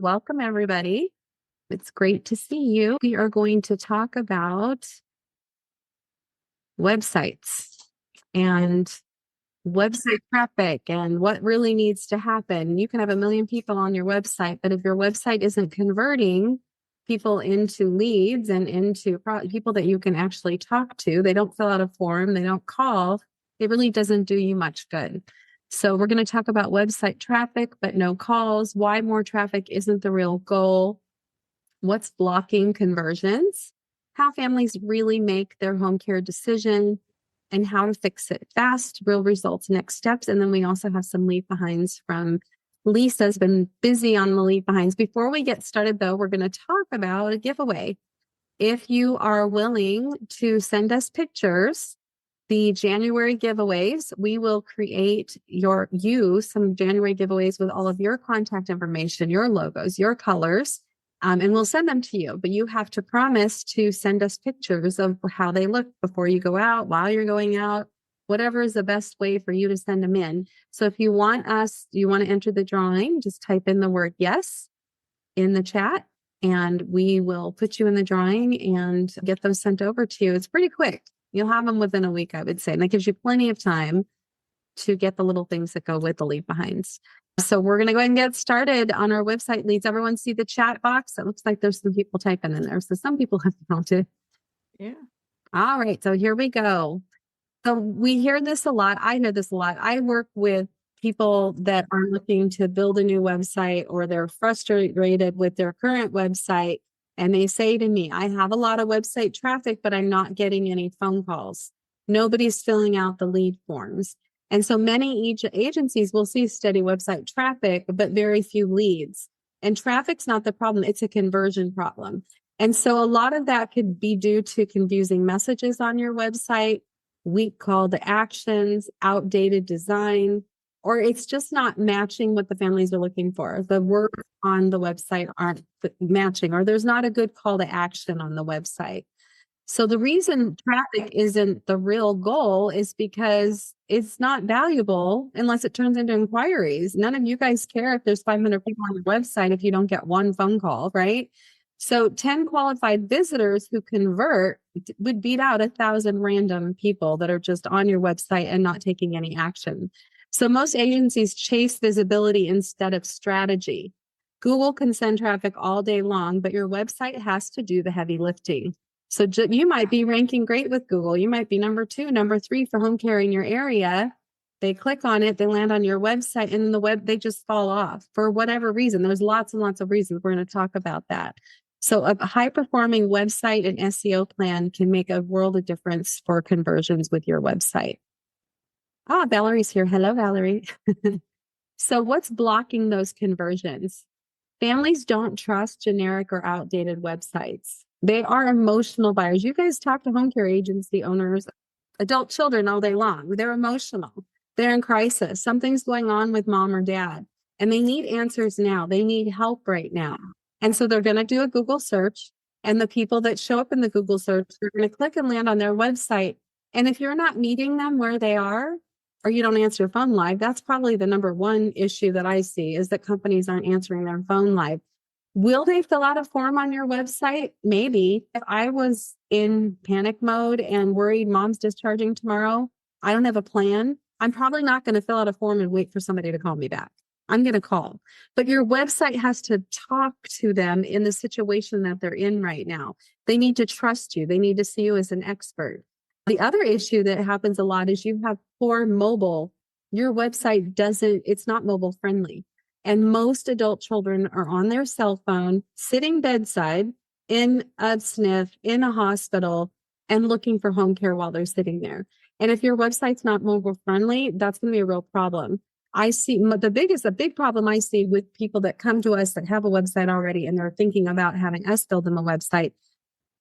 Welcome, everybody. It's great to see you. We are going to talk about websites and website traffic and what really needs to happen. You can have a million people on your website, but if your website isn't converting people into leads and into people that you can actually talk to, they don't fill out a form, they don't call, it really doesn't do you much good. So we're going to talk about website traffic, but no calls, why more traffic isn't the real goal, what's blocking conversions, how families really make their home care decision, and how to fix it fast, real results, next steps. And then we also have some leave behinds from Lisa's been busy on the leave behinds. Before we get started, though, we're going to talk about a giveaway. If you are willing to send us pictures, the January giveaways, we will create some January giveaways with all of your contact information, your logos, your colors, and we'll send them to you. But you have to promise to send us pictures of how they look before you go out, while you're going out, whatever is the best way for you to send them in. So if you want to enter the drawing, just type in the word yes in the chat, and we will put you in the drawing and get those sent over to you. It's pretty quick. You'll have them within a week, I would say. And that gives you plenty of time to get the little things that go with the leave behinds. So we're going to go ahead and get started on our website leads. Everyone see the chat box? It looks like there's some people typing in there. So some people have found it. Yeah. All right. So here we go. So we hear this a lot. I hear this a lot. I work with people that are looking to build a new website, or they're frustrated with their current website. And they say to me, I have a lot of website traffic, but I'm not getting any phone calls. Nobody's filling out the lead forms. And so many agencies will see steady website traffic, but very few leads. And traffic's not the problem. It's a conversion problem. And so a lot of that could be due to confusing messages on your website, weak call to actions, outdated design, or it's just not matching what the families are looking for. The words on the website aren't matching, or there's not a good call to action on the website. So the reason traffic isn't the real goal is because it's not valuable unless it turns into inquiries. None of you guys care if there's 500 people on your website if you don't get one phone call, right? So 10 qualified visitors who convert would beat out 1,000 random people that are just on your website and not taking any action. So most agencies chase visibility instead of strategy. Google can send traffic all day long, but your website has to do the heavy lifting. So you might be ranking great with Google. You might be number 2, number 3 for home care in your area. They click on it, they land on your website, and they just fall off for whatever reason. There's lots and lots of reasons. We're going to talk about that. So a high-performing website and SEO plan can make a world of difference for conversions with your website. Valerie's here. Hello, Valerie. So what's blocking those conversions? Families don't trust generic or outdated websites. They are emotional buyers. You guys talk to home care agency owners, adult children all day long. They're emotional. They're in crisis. Something's going on with mom or dad, and they need answers now. They need help right now. And so they're going to do a Google search, and the people that show up in the Google search, they're going to click and land on their website. And if you're not meeting them where they are, or you don't answer your phone live, that's probably the number one issue that I see, is that companies aren't answering their phone live. Will they fill out a form on your website? Maybe. If I was in panic mode and worried mom's discharging tomorrow, I don't have a plan, I'm probably not going to fill out a form and wait for somebody to call me back. I'm going to call. But your website has to talk to them in the situation that they're in right now. They need to trust you. They need to see you as an expert. The other issue that happens a lot is you have poor mobile. Your website it's not mobile friendly. And most adult children are on their cell phone, sitting bedside in a SNF, in a hospital, and looking for home care while they're sitting there. And if your website's not mobile friendly, that's going to be a real problem. I see the big problem I see with people that come to us that have a website already and they're thinking about having us build them a website.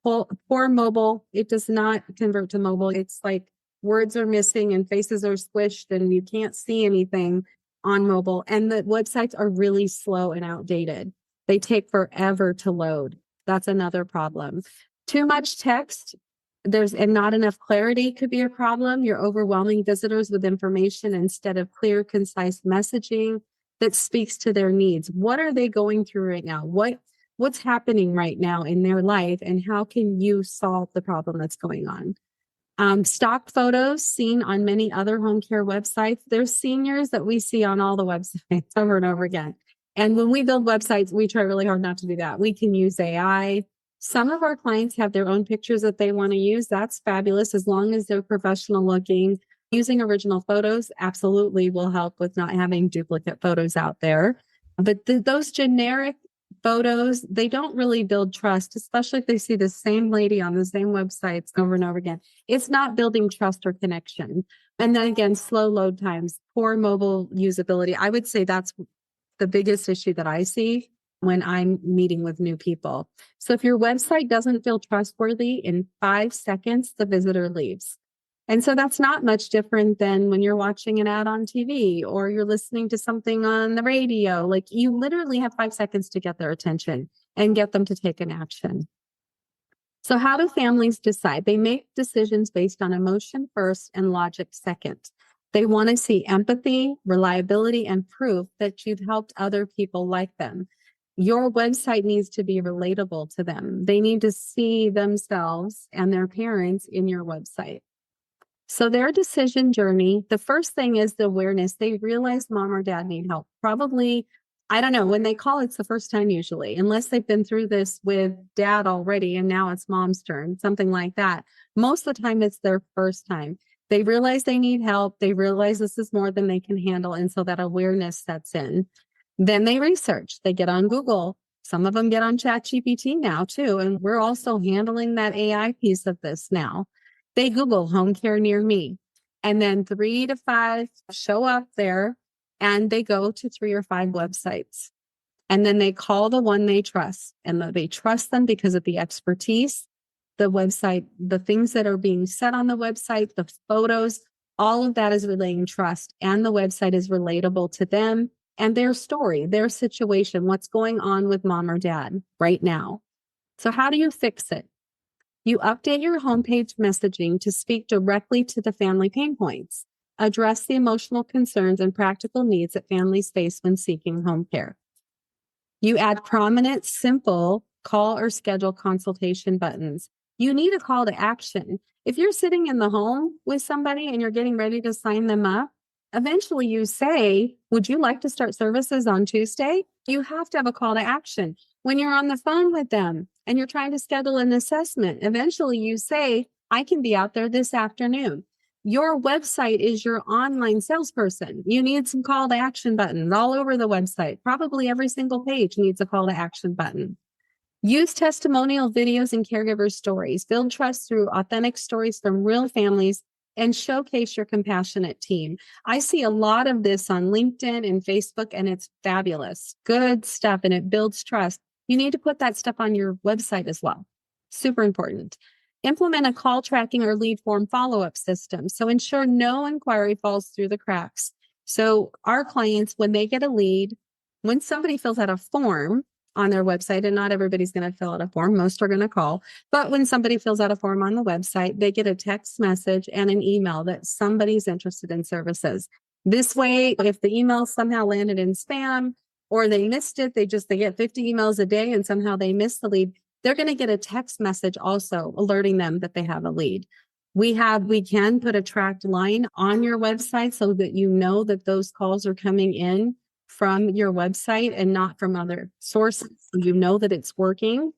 Poor mobile, it does not convert to mobile. It's like words are missing and faces are squished and you can't see anything on mobile. And the websites are really slow and outdated. They take forever to load. That's another problem. Too much text, and not enough clarity could be a problem. You're overwhelming visitors with information instead of clear, concise messaging. that speaks to their needs. What are they going through right now? What's happening right now in their life, and how can you solve the problem that's going on? Stock photos seen on many other home care websites. There's seniors that we see on all the websites over and over again. And when we build websites, we try really hard not to do that. We can use AI. Some of our clients have their own pictures that they want to use. That's fabulous as long as they're professional looking. Using original photos absolutely will help with not having duplicate photos out there. But those generic photos, they don't really build trust, especially if they see the same lady on the same websites over and over again. It's not building trust or connection. And then again, slow load times, poor mobile usability. I would say that's the biggest issue that I see when I'm meeting with new people. So if your website doesn't feel trustworthy, in 5 seconds, the visitor leaves. And so that's not much different than when you're watching an ad on TV or you're listening to something on the radio. Like, you literally have 5 seconds to get their attention and get them to take an action. So how do families decide? They make decisions based on emotion first and logic second. They want to see empathy, reliability, and proof that you've helped other people like them. Your website needs to be relatable to them. They need to see themselves and their parents in your website. So their decision journey, the first thing is the awareness. They realize mom or dad need help. Probably, I don't know, when they call, it's the first time usually, unless they've been through this with dad already and now it's mom's turn, something like that. Most of the time, it's their first time. They realize they need help. They realize this is more than they can handle. And so that awareness sets in. Then they research. They get on Google. Some of them get on ChatGPT now too. And we're also handling that AI piece of this now. They Google home care near me, and then 3 to 5 show up there, and they go to 3 or 5 websites, and then they call the one they trust, and they trust them because of the expertise, the website, the things that are being said on the website, the photos, all of that is relaying trust, and the website is relatable to them and their story, their situation, what's going on with mom or dad right now. So how do you fix it? You update your homepage messaging to speak directly to the family pain points, address the emotional concerns and practical needs that families face when seeking home care. You add prominent, simple call or schedule consultation buttons. You need a call to action. If you're sitting in the home with somebody and you're getting ready to sign them up, eventually you say, would you like to start services on Tuesday? You have to have a call to action. When you're on the phone with them and you're trying to schedule an assessment, eventually you say, I can be out there this afternoon. Your website is your online salesperson. You need some call to action buttons all over the website. Probably every single page needs a call to action button. Use testimonial videos and caregiver stories. Build trust through authentic stories from real families and showcase your compassionate team. I see a lot of this on LinkedIn and Facebook, and it's fabulous. Good stuff, and it builds trust. You need to put that stuff on your website as well. Super important. Implement a call tracking or lead form follow-up system. So ensure no inquiry falls through the cracks. So our clients, when they get a lead, when somebody fills out a form on their website, and not everybody's going to fill out a form, most are going to call, but when somebody fills out a form on the website, they get a text message and an email that somebody's interested in services. This way, if the email somehow landed in spam or they missed it, they get 50 emails a day and somehow they missed the lead, they're going to get a text message also alerting them that they have a lead. We can put a tracked line on your website so that you know that those calls are coming in from your website and not from other sources. So you know that it's working.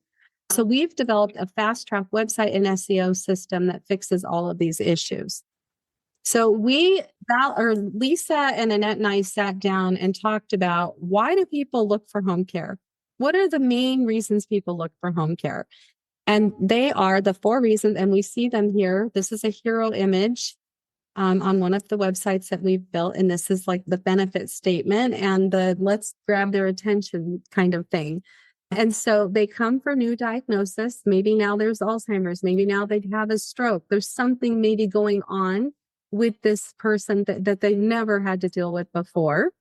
So we've developed a fast track website and SEO system that fixes all of these issues. So Lisa and Annette and I sat down and talked about, why do people look for home care? What are the main reasons people look for home care? And they are the 4 reasons, and we see them here. This is a hero image on one of the websites that we've built. And this is like the benefit statement and the let's grab their attention kind of thing. And so they come for new diagnosis. Maybe now there's Alzheimer's. Maybe now they have a stroke. There's something maybe going on with this person that they never had to deal with before.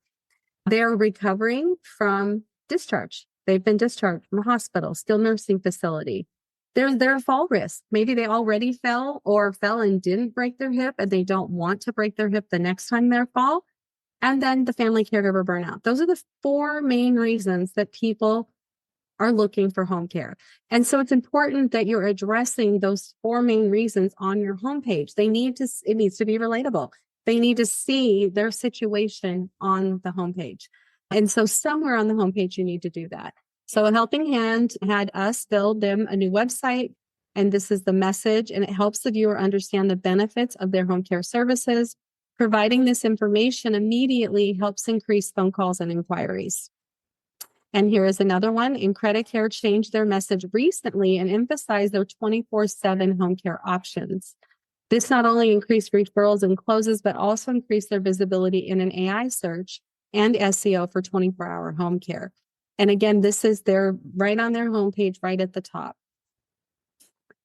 They're recovering from discharge. They've been discharged from a hospital, skilled nursing facility. They're fall risk. Maybe they already fell and didn't break their hip and they don't want to break their hip the next time they fall. and then the family caregiver burnout. Those are the 4 main reasons that people are looking for home care. And so it's important that you're addressing those 4 main reasons on your homepage. It needs to be relatable. They need to see their situation on the homepage. And so somewhere on the homepage, you need to do that. So a helping hand had us build them a new website. And this is the message, and it helps the viewer understand the benefits of their home care services. Providing this information immediately helps increase phone calls and inquiries. And here is another one. Incredicare changed their message recently and emphasized their 24/7 home care options. This not only increased referrals and closes, but also increased their visibility in an AI search and SEO for 24-hour home care. And again, this is right on their homepage, right at the top.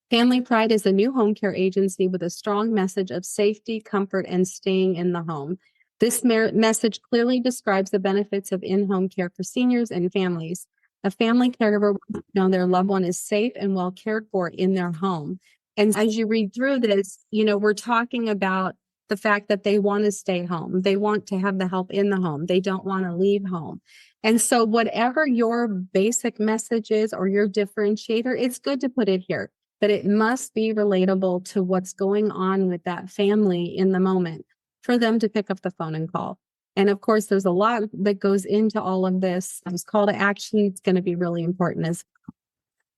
Family Pride is a new home care agency with a strong message of safety, comfort, and staying in the home. This message clearly describes the benefits of in-home care for seniors and families. A family caregiver wants to know their loved one is safe and well cared for in their home. And as you read through this, we're talking about the fact that they want to stay home. They want to have the help in the home. They don't want to leave home. And so whatever your basic message is or your differentiator, it's good to put it here, but it must be relatable to what's going on with that family in the moment for them to pick up the phone and call. And of course, there's a lot that goes into all of this. This call to action is going to be really important as well.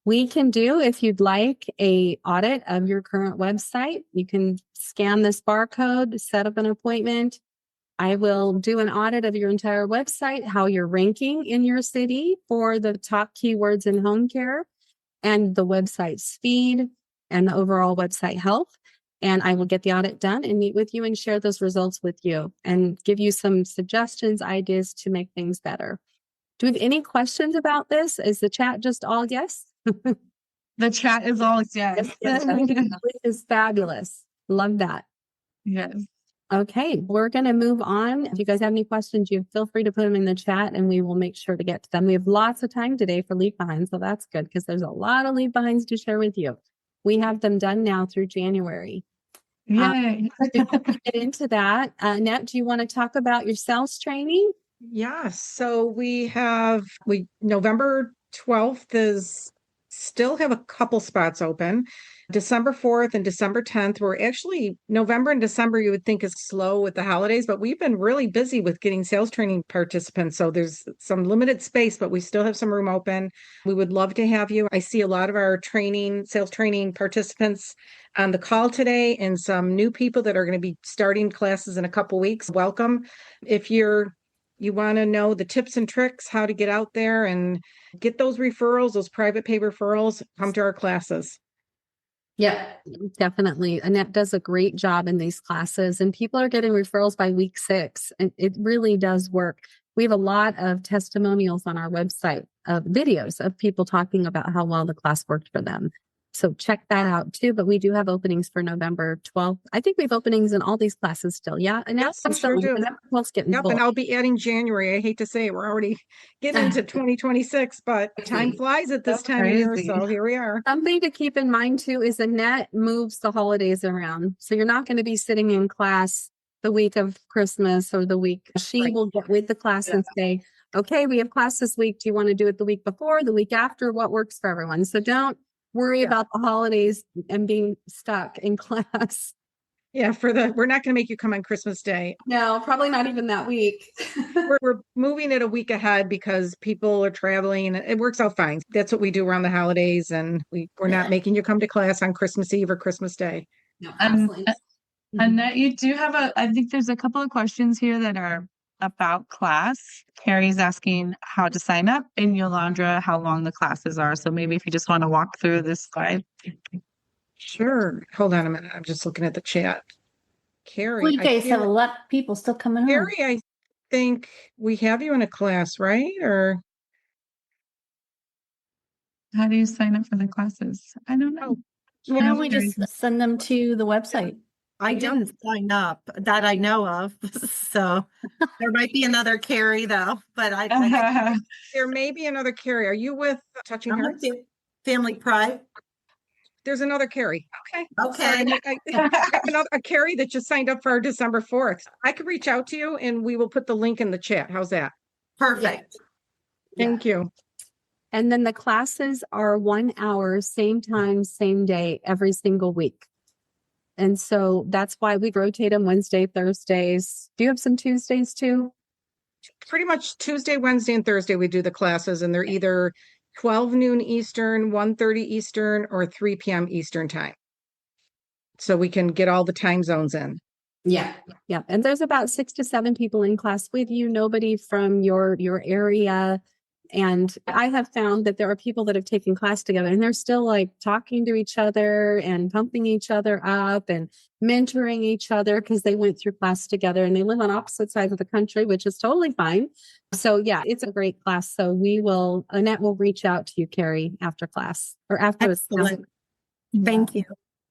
We can do, if you'd like, a audit of your current website. You can scan this barcode, set up an appointment. I will do an audit of your entire website, how you're ranking in your city for the top keywords in home care, and the website speed and the overall website health. And I will get the audit done and meet with you and share those results with you and give you some suggestions, ideas to make things better. Do we have any questions about this? Is the chat just all yes? The chat is all yes. Which is fabulous. Love that. Yes. Okay, we're going to move on. If you guys have any questions, you feel free to put them in the chat and we will make sure to get to them. We have lots of time today for leave behinds, so that's good because there's a lot of leave behinds to share with you. We have them done now through January. Yay. Before we get into that, Annette, do you want to talk about your sales training? Yeah, so we November 12th still have a couple spots open. December 4th and December 10th, we're actually, November and December you would think is slow with the holidays, but we've been really busy with getting sales training participants. So there's some limited space, but we still have some room open. We would love to have you. I see a lot of our sales training participants on the call today and some new people that are going to be starting classes in a couple weeks. Welcome. If you want to know the tips and tricks, how to get out there and get those referrals, those private pay referrals, come to our classes. Yeah, definitely. Annette does a great job in these classes and people are getting referrals by week 6. And it really does work. We have a lot of testimonials on our website of videos of people talking about how well the class worked for them. So check that out too. But we do have openings for November 12th. I think we have openings in all these classes still. Yeah. And yes, I sure do. Yep, and I'll be adding January. I hate to say it. We're already getting into 2026, but time flies at this time of year. So here we are. Something to keep in mind too is Annette moves the holidays around. So you're not going to be sitting in class the week of Christmas or the week. She will get with the class and say, okay, we have class this week. Do you want to do it the week before, the week after? What works for everyone? So don't worry about the holidays and being stuck in class. Yeah, we're not going to make you come on Christmas Day. No, probably not even that week. we're moving it a week ahead because people are traveling. It works out fine. That's what we do around the holidays, and we're not making you come to class on Christmas Eve or Christmas Day. No, absolutely. Annette, you do have I think there's a couple of questions here that are about class. Carrie's asking how to sign up, and Yolanda, how long the classes are. So maybe if you just want to walk through this slide. Sure. Hold on a minute. I'm just looking at the chat. Carrie. Well, you guys have a lot of people still coming on. Carrie, I think we have you in a class, right? Or how do you sign up for the classes? I don't know. Why don't we just send them to the website? I didn't sign up that I know of. So there might be another Carrie though, but there may be another Carrie. Are you with Touching Hearts? Family Pride. there's another Carrie. Okay. Sorry, Okay. I have another a Carrie that just signed up for our December 4th. I could reach out to you and we will put the link in the chat. How's that? Perfect. Thank you. And then the classes are 1 hour, same time, same day, every single week. And so that's why we rotate them Wednesday, Thursdays. Do you have some Tuesdays too? Pretty much Tuesday, Wednesday, and Thursday we do the classes, and they're either 12 noon Eastern, 1:30 Eastern, or 3 p.m. Eastern time. So we can get all the time zones in. Yeah. Yeah. And there's about 6 to 7 people in class with you, nobody from your area. And I have found that there are people that have taken class together and they're still like talking to each other and pumping each other up and mentoring each other because they went through class together and they live on opposite sides of the country, which is totally fine. So yeah, it's a great class. So Annette will reach out to you, Carrie, after class or after. Excellent. Thank you.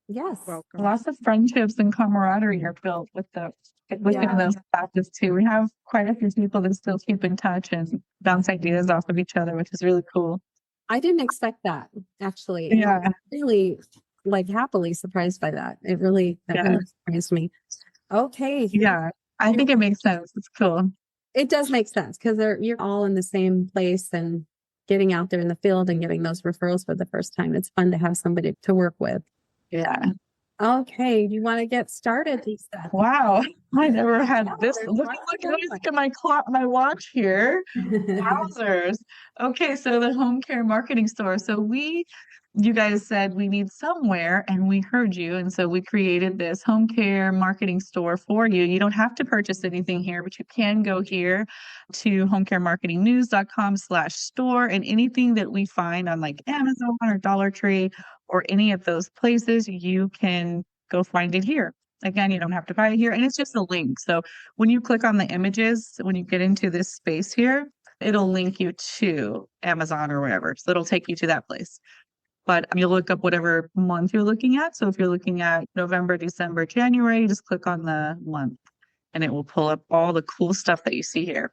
Yes. Welcome. Lots of friendships and camaraderie are built within Yeah. those classes too. We have quite a few people that still keep in touch and bounce ideas off of each other, which is really cool. I didn't expect that actually. Yeah. I'm really like happily surprised by that. That really surprised me. Okay. Yeah. I think it makes sense. It's cool. It does make sense because you're all in the same place and getting out there in the field and getting those referrals for the first time. It's fun to have somebody to work with. Yeah. Okay. You want to get started, Lisa? Wow. I never had this. there's Look lots at my clock, my watch here. Wowzers. Okay, so the home care marketing store. So you guys said we need somewhere and we heard you. And so we created this home care marketing store for you. You don't have to purchase anything here, but you can go here to homecaremarketingnews.com/store, and anything that we find on like Amazon or Dollar Tree or any of those places, you can go find it here. Again, you don't have to buy it here, and it's just a link. So when you click on the images, when you get into this space here, it'll link you to Amazon or wherever. So it'll take you to that place. But you'll look up whatever month you're looking at. So if you're looking at November, December, January, just click on the month and it will pull up all the cool stuff that you see here.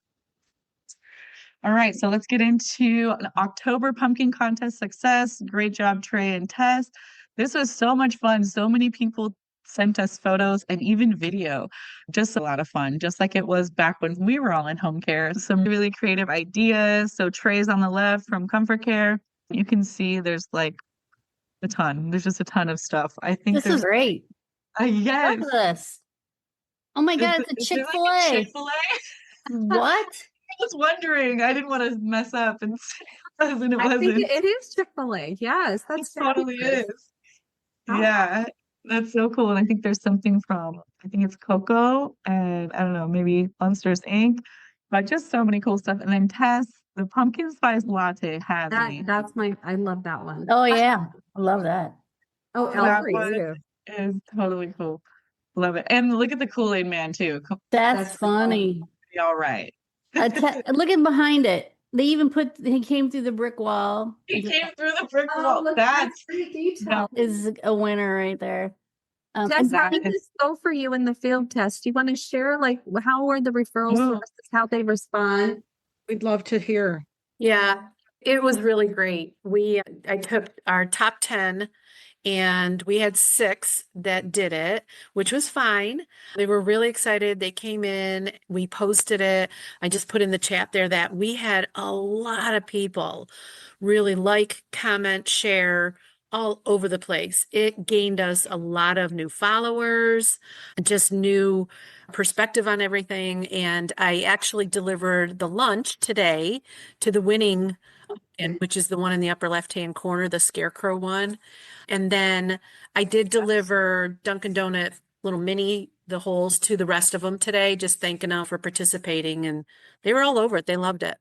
All right, so let's get into an October pumpkin contest success. Great job, Trey and Tess. This was so much fun. So many people sent us photos and even video. Just a lot of fun, just like it was back when we were all in home care. Some really creative ideas. So Trey's on the left from Comfort Care. You can see there's like a ton. There's just a ton of stuff. I think This is great. yes. Look at this. Oh my God, it's a Is it like Chick-fil-A. Chick-fil-A? What? I was wondering. I didn't want to mess up and say it wasn't. It I think wasn't. it is Chick-fil-A. Yes, that's It totally fabulous. is. Yeah, that's so cool. And I think there's something from, I think it's Coco and I don't know, maybe Monsters Inc. But just so many cool stuff. And then Tess, the pumpkin spice latte has me. I love that one. Oh yeah, I love that. Oh, That Alfred one too. is totally cool. Love it. And look at the Kool-Aid Man too. That's funny. Be all right. Look at behind it. He came through the brick wall. He came through the brick Oh, wall. look, That's pretty detailed. Is a winner right there. Jess, how that did is- this go for you in the field test? Do you want to share like how were the referral Ooh. sources, how they respond? We'd love to hear. Yeah, it was really great. I took our top 10 and we had 6 that did it, which was fine. They were really excited. They came in, we posted it. I just put in the chat there that we had a lot of people really like, comment, share all over the place. It gained us a lot of new followers, just new perspective on everything. And I actually delivered the lunch today to the winning, and which is the one in the upper left-hand corner, the scarecrow one. And then I did deliver Dunkin' Donut the holes to the rest of them today, just thanking them for participating. And they were all over it. They loved it.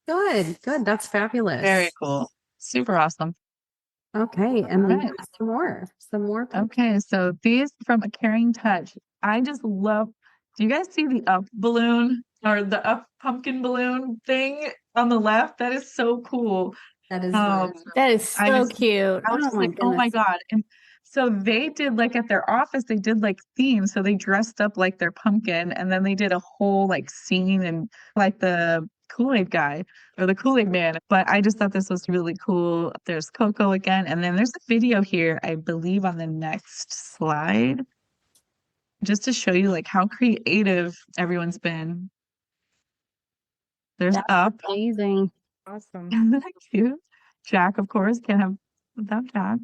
Good. That's fabulous. very cool. Super awesome. Okay, and we Alright. have some more. Okay, so these from A Caring Touch. I just love. Do you guys see the up balloon or the up pumpkin balloon thing on the left? That is so cool. That is That is I so just- cute. I was Oh just my like, oh my goodness. God. And so they did like at their office, they did like themes. So they dressed up like their pumpkin and then they did a whole like scene and like the Kool-Aid guy or the Kool-Aid man. But I just thought this was really cool. There's Coco again. And then there's a video here, I believe, on the next slide, just to show you like how creative everyone's been. There's That's Up. amazing. Awesome. Isn't that cute? Jack, of course, can't have without Jack.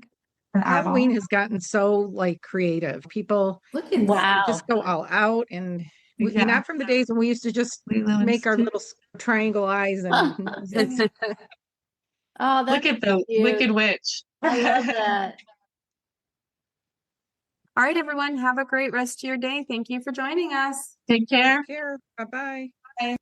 And Halloween Adol. has gotten so like creative. People Look at Wow. just go all out and Yeah. not from the days when we used to just Lilo and make our Stitch. little triangle eyes and noses. Oh, that's Look at the cute. Wicked Witch. I love that. All right, everyone, have a great rest of your day. Thank you for joining us. Take care. Take care. Bye-bye. Bye.